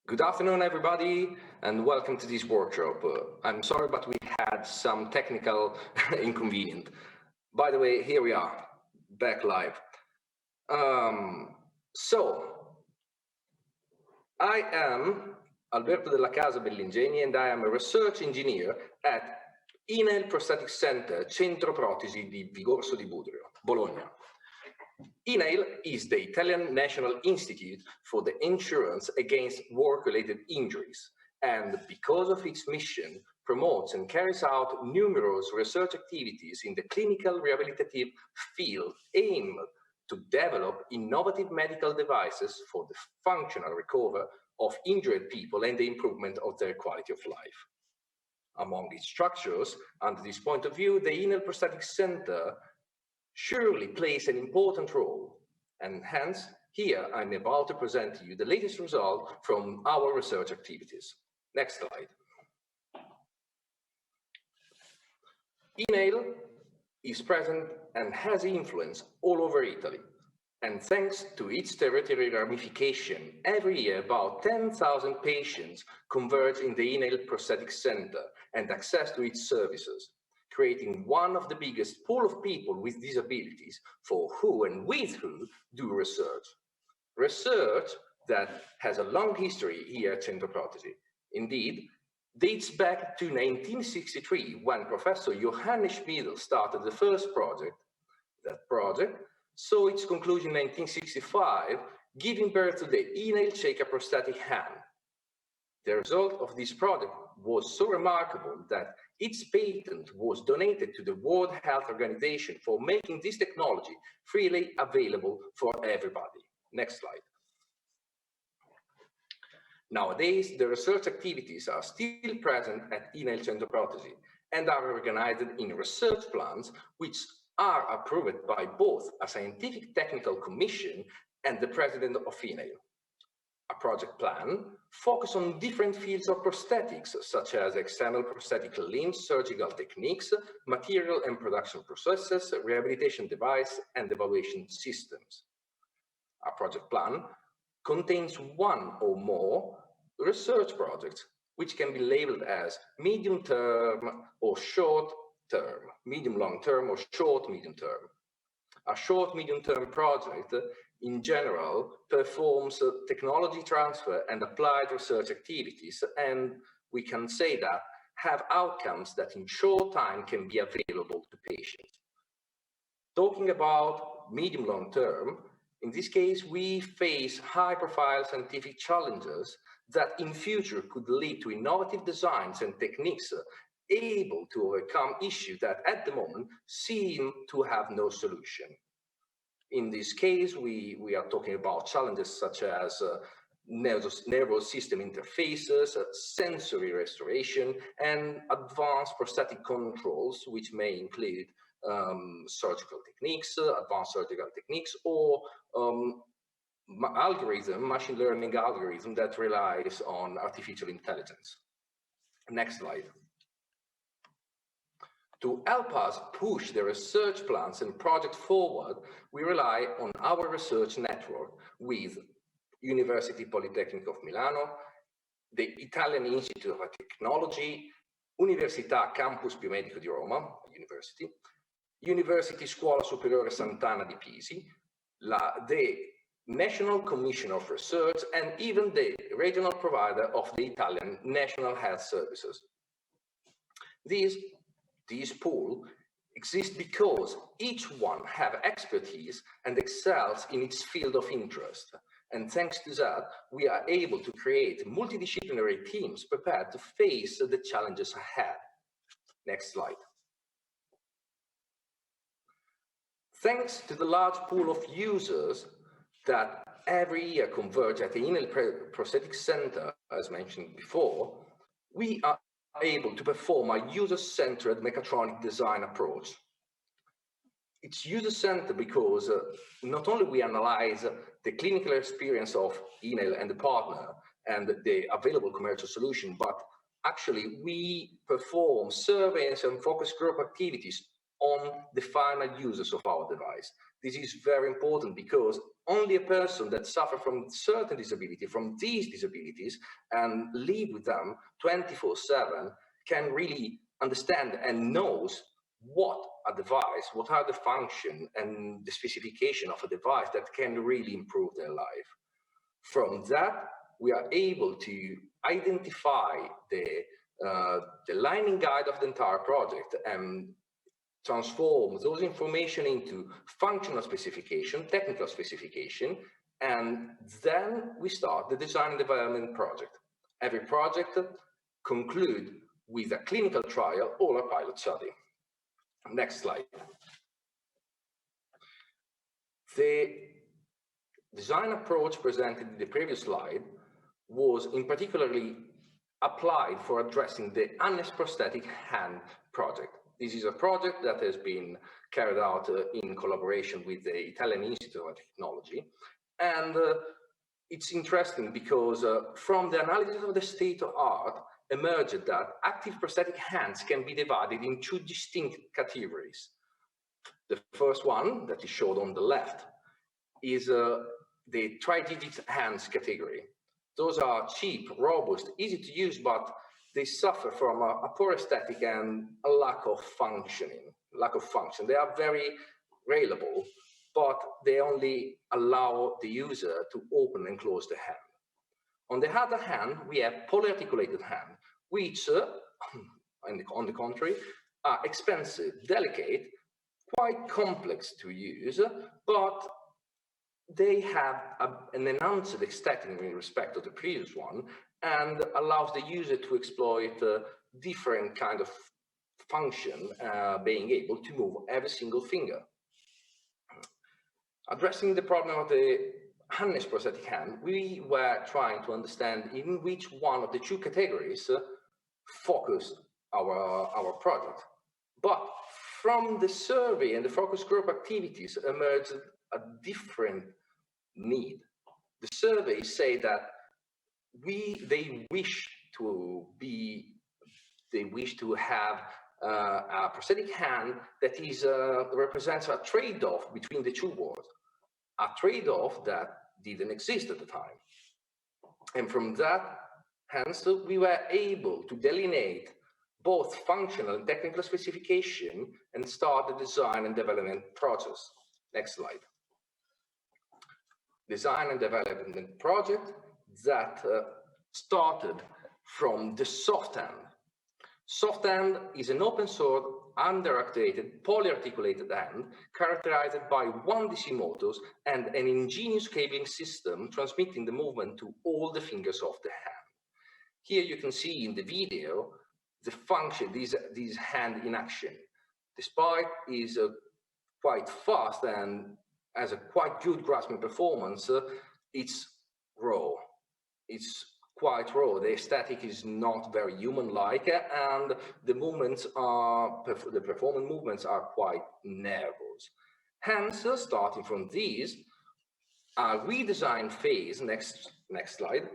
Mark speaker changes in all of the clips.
Speaker 1: Good afternoon, everybody, and welcome to this workshop. I'm sorry, but we had some technical inconvenience. By the way, here we are, back live. I am Alberto della Casa Bellingeni, and I am a research engineer at Inail Prosthetic Center, Centro Protesi di Vigorso di Budrio, Bologna. Inail is the Italian National Institute for the Insurance Against Work-Related Injuries, and because of its mission, promotes and carries out numerous research activities in the clinical rehabilitative field aimed to develop innovative medical devices for the functional recovery of injured people and the improvement of their quality of life. Among its structures, under this point of view, the Inail Prosthetic Center surely plays an important role, and hence, here I'm about to present to you the latest result from our research activities. Next slide. Inail is present and has influence all over Italy, and thanks to its territory ramification, every year about 10,000 patients converge in the Inail Prosthetic Center and access to its services, creating one of the biggest pool of people with disabilities for who and with who do research. Research that has a long history here at Centro Protesi. Indeed, dates back to 1963 when Professor Johannes Schmidl started the first project. That project saw its conclusion in 1965, giving birth to the Inail Checker prosthetic hand. The result of this project was so remarkable that its patent was donated to the World Health Organization for making this technology freely available for everybody. Next slide. Nowadays, the research activities are still present at Inail Centro Protesi and are organized in research plans which are approved by both a scientific technical commission and the president of Inail. A project plan focuses on different fields of prosthetics, such as external prosthetic limbs, surgical techniques, material and production processes, rehabilitation device, and evaluation systems. A project plan contains one or more research projects, which can be labeled as medium-term or short-term, medium-long-term or short-medium-term. A short medium-term project in general performs technology transfer and applied research activities, and we can say that have outcomes that in short time can be available to patients. Talking about medium-long term, in this case we face high-profile scientific challenges that in future could lead to innovative designs and techniques able to overcome issues that at the moment seem to have no solution. In this case, we are talking about challenges such as nervous system interfaces, sensory restoration, and advanced prosthetic controls, which may include surgical techniques, advanced surgical techniques, or machine learning algorithm that relies on artificial intelligence. Next slide. To help us push the research plans and projects forward, we rely on our research network with University Polytechnic of Milano, the Italian Institute of Technology, Università Campus Biomedico di Roma, University Scuola Superiore Sant'Anna di Pisi, the National Commission of Research, and even the regional provider of the Italian National Health Services. This pool exists because each one has expertise and excels in its field of interest. And thanks to that, we are able to create multidisciplinary teams prepared to face the challenges ahead. Next slide. Thanks to the large pool of users that every year converge at the Inail Prosthetic Center, as mentioned before, we are able to perform a user-centered mechatronic design approach. It's user-centered because not only we analyze the clinical experience of Inail and the partner and the available commercial solution, but actually we perform surveys and focus group activities on the final users of our device. This is very important because only a person that suffers from certain disability, from these disabilities, and live with them 24/7 can really understand and knows what a device, what are the function and the specification of a device that can really improve their life. From that, we are able to identify the lining guide of the entire project and transform those information into functional specification, technical specification, and then we start the design and development project. Every project concludes with a clinical trial or a pilot study. Next slide. The design approach presented in the previous slide was in particularly applied for addressing the harness prosthetic hand project. This is a project that has been carried out in collaboration with the Italian Institute of Technology. And it's interesting because from the analysis of the state of art emerged that active prosthetic hands can be divided in two distinct categories. The first one that is shown on the left is the tri-digit hands category. Those are cheap, robust, easy to use, but they suffer from a poor aesthetic and a lack of function. They are very reliable, but they only allow the user to open and close the hand. On the other hand, we have polyarticulated hand, which, on the contrary, are expensive, delicate, quite complex to use, but they have an enhanced aesthetic in respect to the previous one and allows the user to exploit different kind of function, being able to move every single finger. Addressing the problem of the harness prosthetic hand, we were trying to understand in which one of the two categories focused our project. But from the survey and the focus group activities emerged a different need. The surveys say that they wish to have a prosthetic hand that represents a trade-off between the two worlds, a trade-off that didn't exist at the time. And from that, hence, we were able to delineate both functional and technical specification and start the design and development process. Next slide. Design and development project that started from the soft hand. Soft hand is an open source, underactivated, polyarticulated hand characterized by 1 DC motors and an ingenious cabling system transmitting the movement to all the fingers of the hand. Here you can see in the video the function, this hand in action. Despite is quite fast and has a quite good grasping performance, it's raw. It's quite raw. The aesthetic is not very human-like, and the movements the performance movements are quite nervous. Hence, starting from these, a redesign phase. Next slide.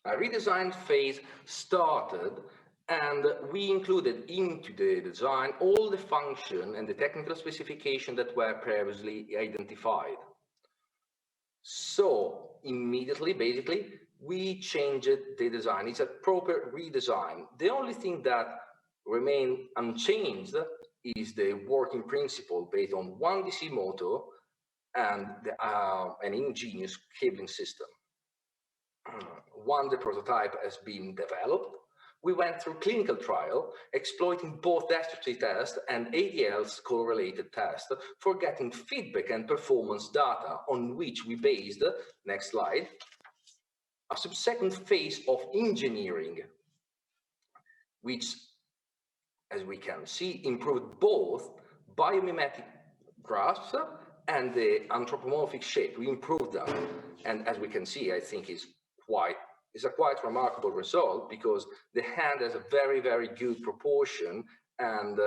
Speaker 1: A redesign phase started, and we included into the design all the function and the technical specification that were previously identified. So immediately, basically, we changed the design. It's a proper redesign. The only thing that remained unchanged is the working principle based on 1 DC motor and an ingenious cabling system. Once the prototype has been developed, we went through clinical trial, exploiting both dexterity test and ADL's correlated test for getting feedback and performance data on which we based, next slide, a subsequent phase of engineering, which, as we can see, improved both biomimetic grasps and the anthropomorphic shape. We improved them, and as we can see, I think it's a quite remarkable result because the hand has a very, very good proportion, and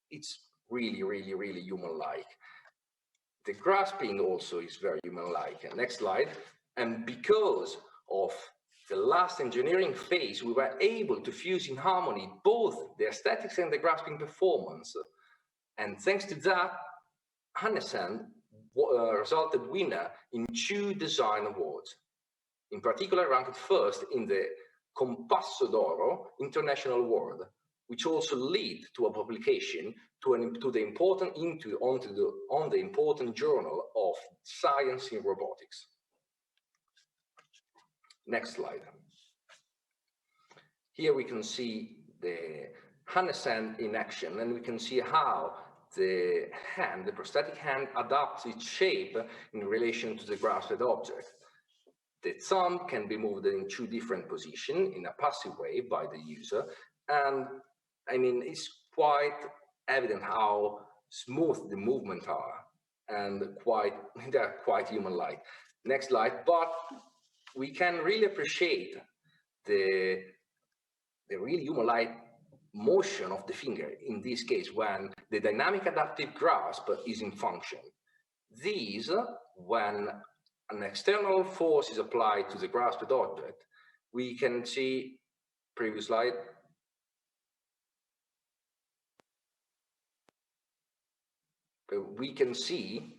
Speaker 1: it's really, really, really human-like. The grasping also is very human-like. Next slide. And because of the last engineering phase, we were able to fuse in harmony both the aesthetics and the grasping performance. And thanks to that, Hannesen resulted winner in 2 design awards. In particular, ranked first in the Compasso d'Oro International Award, which also led to a publication on the important journal of Science in Robotics. Next slide. Here we can see the Hannesen in action, and we can see how the prosthetic hand, adapts its shape in relation to the grasped object. The thumb can be moved in 2 different positions in a passive way by the user, and I mean, it's quite evident how smooth the movements are, and they're quite human-like. Next slide. But we can really appreciate the really human-like motion of the finger in this case when the dynamic adaptive grasp is in function. These, when an external force is applied to the grasped object, we can see, previous slide, we can see,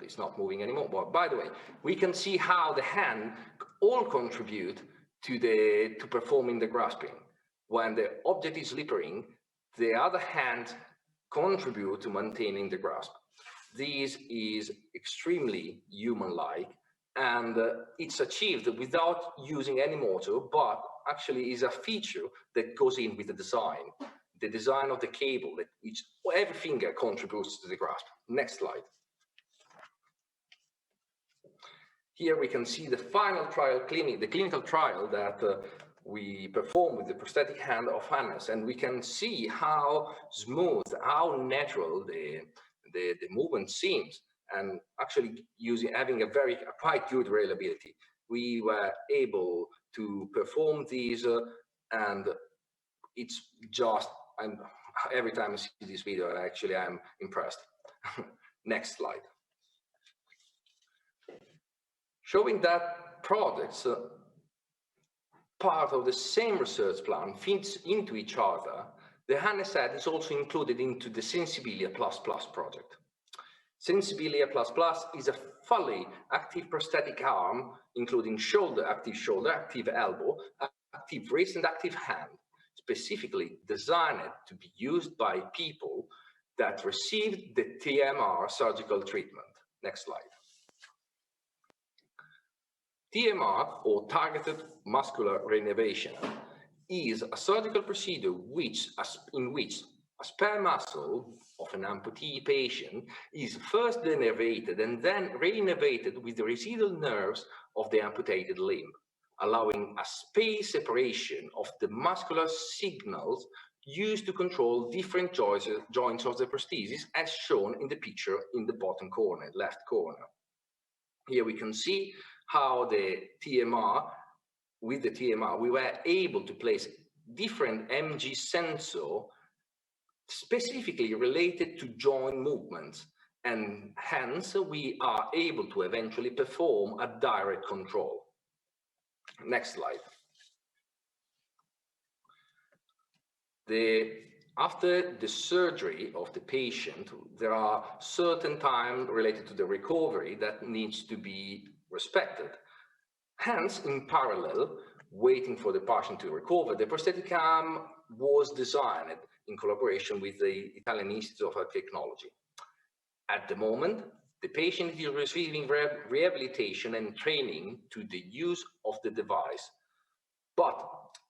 Speaker 1: it's not moving anymore, but by the way, we can see how the hand all contribute to performing the grasping. When the object is slipping, the other hand contribute to maintaining the grasp. This is extremely human-like, and it's achieved without using any motor, but actually is a feature that goes in with the design of the cable, that which every finger contributes to the grasp. Next slide. Here we can see the final trial the clinical trial that we performed with the prosthetic hand of Hannes, and we can see how smooth, how natural the movement seems, and actually having a quite good reliability. We were able to perform these, and it's just, every time I see this video, actually I'm impressed. Next slide. Showing that projects, part of the same research plan, fits into each other, the Hannes set is also included into the Sensibilia++ project. Sensibilia++ is a fully active prosthetic arm, including active elbow, active wrist, and active hand, specifically designed to be used by people that received the TMR surgical treatment. Next slide. TMR, or targeted muscular reinnervation, is a surgical procedure in which a spare muscle of an amputee patient is first denervated and then reinnervated with the residual nerves of the amputated limb, allowing a space separation of the muscular signals used to control different joints of the prosthesis, as shown in the picture in the bottom corner, left corner. Here we can see how with the TMR, we were able to place different MG sensor specifically related to joint movements, and hence we are able to eventually perform a direct control. Next slide. After the surgery of the patient, there are certain time related to the recovery that needs to be respected. Hence, in parallel, waiting for the patient to recover, the prosthetic arm was designed in collaboration with the Italian Institute of Technology. At the moment, the patient is receiving rehabilitation and training to the use of the device. But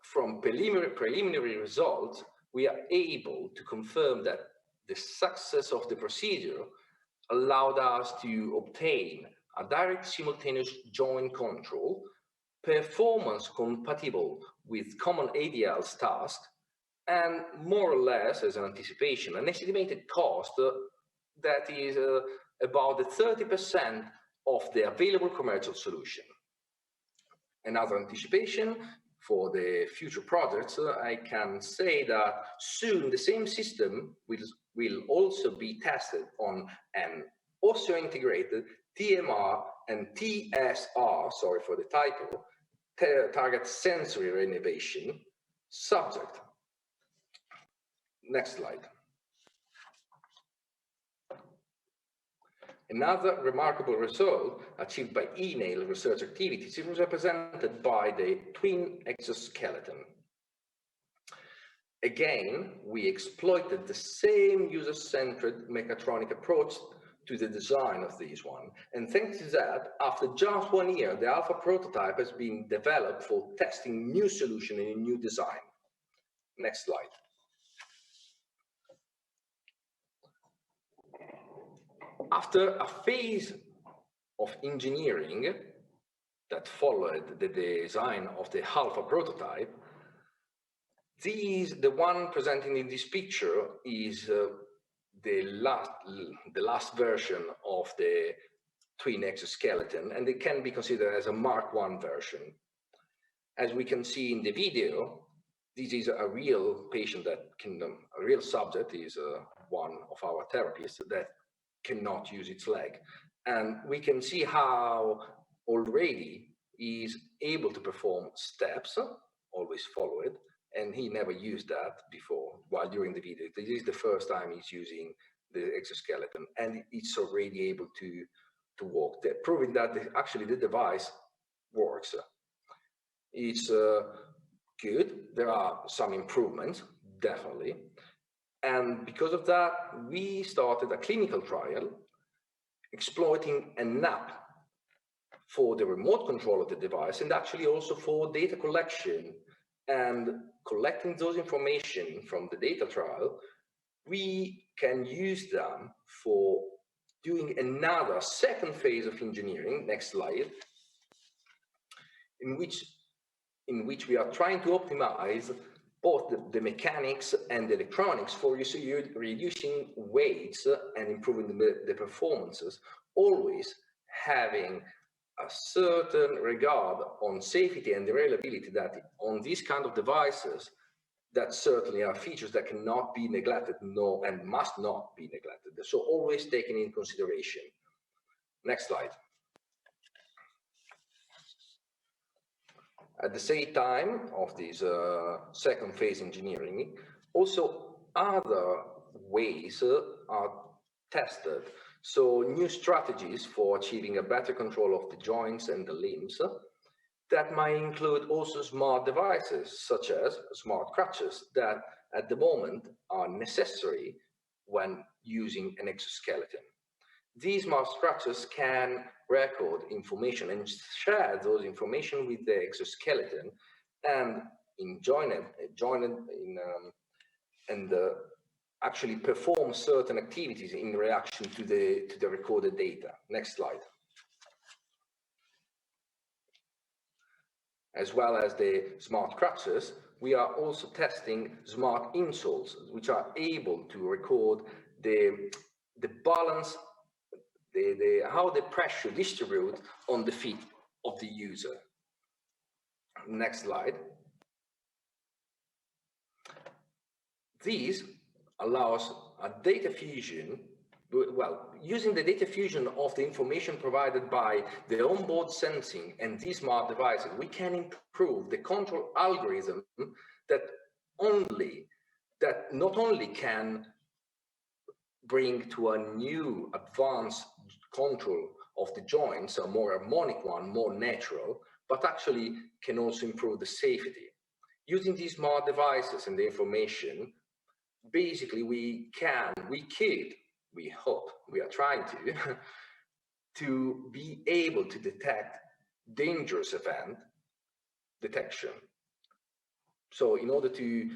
Speaker 1: from preliminary results, we are able to confirm that the success of the procedure allowed us to obtain a direct simultaneous joint control, performance compatible with common ADL's tasks, and more or less, as an anticipation, an estimated cost that is about 30% of the available commercial solution. Another anticipation for the future projects, I can say that soon the same system will also be tested on an osseointegrated TMR and TSR, sorry for the typo, target sensory reinnervation subject. Next slide. Another remarkable result achieved by Inail research activities is represented by the twin exoskeleton. Again, we exploited the same user-centered mechatronic approach to the design of this one. And thanks to that, after just 1 year, the alpha prototype has been developed for testing new solution and new design. Next slide. After a phase of engineering that followed the design of the alpha prototype, the one presented in this picture is the last version of the twin exoskeleton, and it can be considered as a Mark I version. As we can see in the video, this is a real patient that can, a real subject is one of our therapists that cannot use its leg. And we can see how already is able to perform steps, always follow it, and he never used that before while during the video. This is the first time he's using the exoskeleton, and it's already able to walk, proving that actually the device works. It's good. There are some improvements, definitely. And because of that, we started a clinical trial exploiting an app for the remote control of the device, and actually also for data collection and collecting those information from the data trial. We can use them for doing another second phase of engineering, next slide, in which we are trying to optimize both the mechanics and the electronics for reducing weights and improving the performances, always having a certain regard on safety and the reliability that on these kind of devices, that certainly are features that cannot be neglected, no, and must not be neglected. So always taken in consideration. Next slide. At the same time of this second phase engineering, also other ways are tested. So new strategies for achieving a better control of the joints and the limbs that might include also smart devices, such as smart crutches that at the moment are necessary when using an exoskeleton. These smart crutches can record information and share those information with the exoskeleton and actually perform certain activities in reaction to the recorded data. Next slide. As well as the smart crutches, we are also testing smart insoles, which are able to record the balance, how the pressure distributes on the feet of the user. Next slide. This allows a data fusion. Well, using the data fusion of the information provided by the onboard sensing and these smart devices, we can improve the control algorithm that not only can bring to a new advanced control of the joints, a more harmonic one, more natural, but actually can also improve the safety. Using these smart devices and the information, basically we hope, we are trying to be able to detect dangerous event detection. So in order to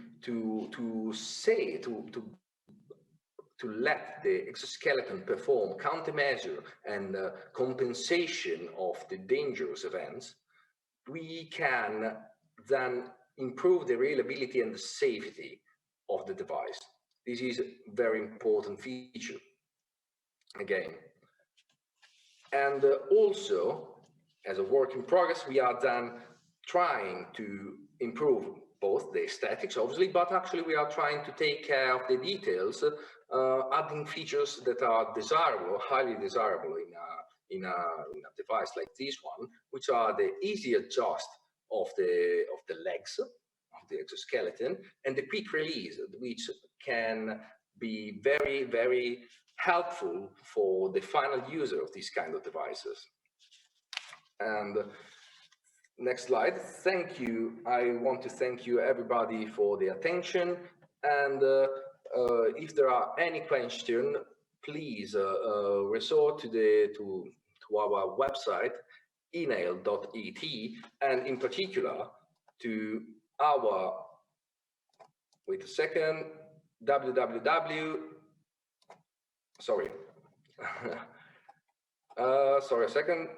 Speaker 1: let the exoskeleton perform countermeasure and compensation of the dangerous events, we can then improve the reliability and the safety of the device. This is a very important feature, again. And also, as a work in progress, we are then trying to improve both the aesthetics, obviously, but actually we are trying to take care of the details, adding features that are desirable, highly desirable in a device like this one, which are the easy adjust of the legs of the exoskeleton and the quick release, which can be very, very helpful for the final user of these kind of devices. And next slide. Thank you. I want to thank you everybody for the attention. And if there are any questions, please resort to our website, inail.et, and in particular to our, wait a second, sorry, sorry a second.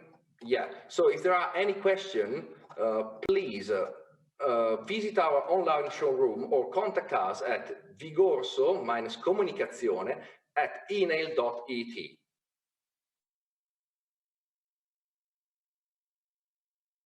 Speaker 1: Yeah, so if there are any questions, please visit our online showroom or contact us at vigorso-comunicazione@inail.et.